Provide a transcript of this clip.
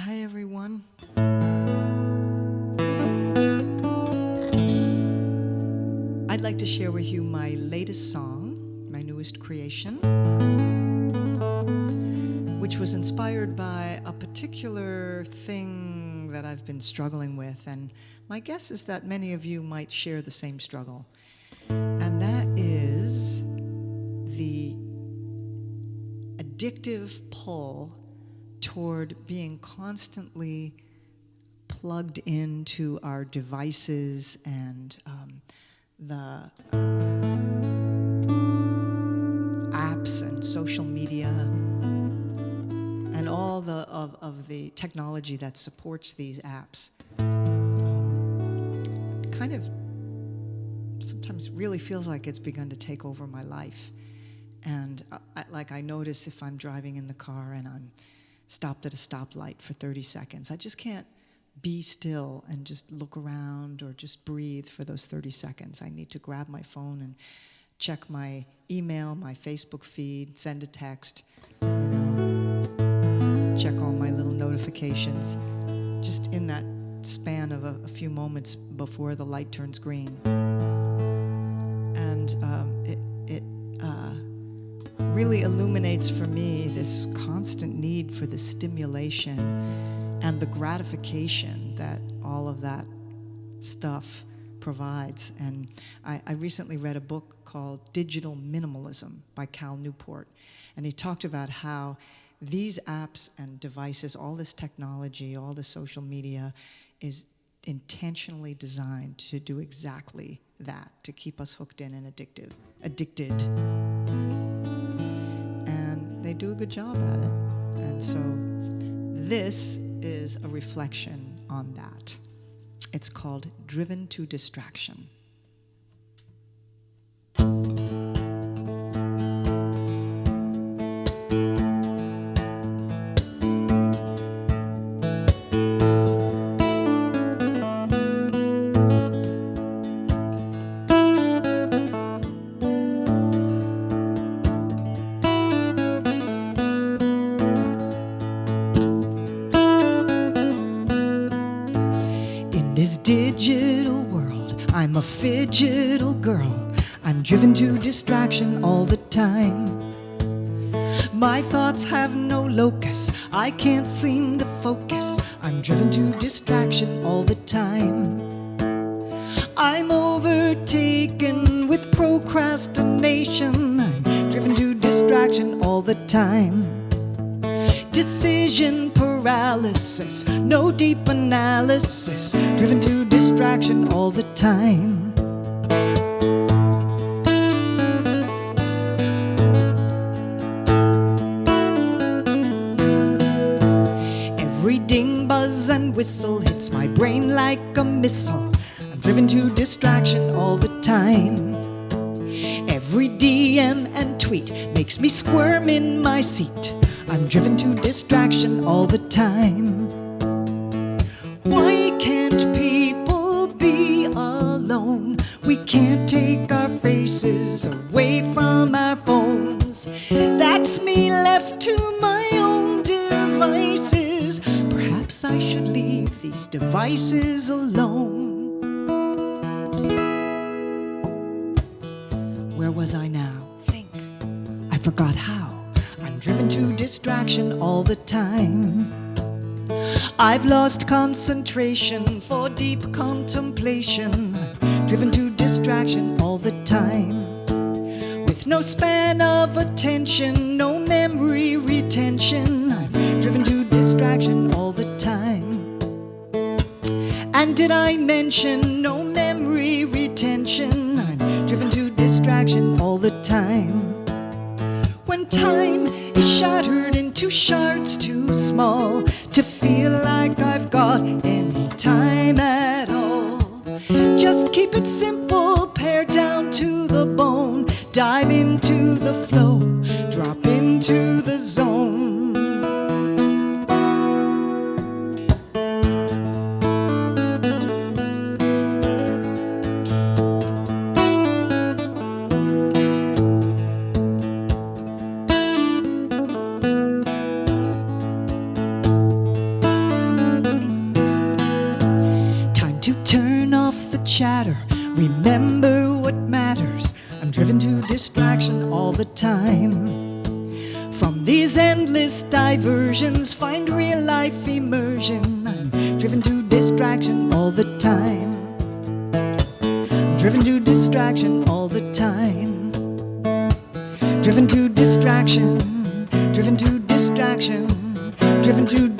Hi, everyone. I'd like to share with you my latest song, my newest creation, which was inspired by a particular thing that I've been struggling with. And my guess is that many of you might share the same struggle. And that is the addictive pull toward being constantly plugged into our devices and the apps and social media and all of the technology that supports these apps. Kind of sometimes really feels like it's begun to take over my life. And I notice if I'm driving in the car and I'm stopped at a stoplight for 30 seconds, I just can't be still and just look around or just breathe for those 30 seconds. I need to grab my phone and check my email, my Facebook feed, send a text, check all my little notifications, just in that span of a few moments before the light turns green. And it really illuminates for me this constant need for the stimulation and the gratification that all of that stuff provides. And I recently read a book called Digital Minimalism by Cal Newport, and he talked about how these apps and devices, all this technology, all the social media is intentionally designed to do exactly that, to keep us hooked in and addicted. And they do a good job at it. And so this is a reflection on that. It's called Driven to Distraction. This digital world, I'm a fidgetal girl. I'm driven to distraction all the time. My thoughts have no locus, I can't seem to focus. I'm driven to distraction all the time. I'm overtaken with procrastination. I'm driven to distraction all the time. Decision paralysis, no deep analysis, driven to distraction all the time. Every ding, buzz, and whistle hits my brain like a missile. I'm driven to distraction all the time. Every DM and tweet makes me squirm in my seat. I'm driven to distraction all the time. Why can't people be alone? We can't take our faces away from our phones. That's me left to my own devices. Perhaps I should leave these devices alone. Where was I now? Think. I forgot how. I'm driven to distraction all the time. I've lost concentration for deep contemplation. I'm driven to distraction all the time. With no span of attention, no memory retention, I'm driven to distraction all the time. And did I mention no memory retention? I'm driven to distraction all the time. When time is shattered into shards too small to feel like I've got any time at all. Just keep it simple, pare down to the bone, dive into the flow, drop into the zone. chatter, remember what matters. I'm driven to distraction all the time. From these endless diversions, find real life immersion. I'm driven to distraction all the time. I'm driven to distraction all the time. Driven to distraction, driven to distraction, driven to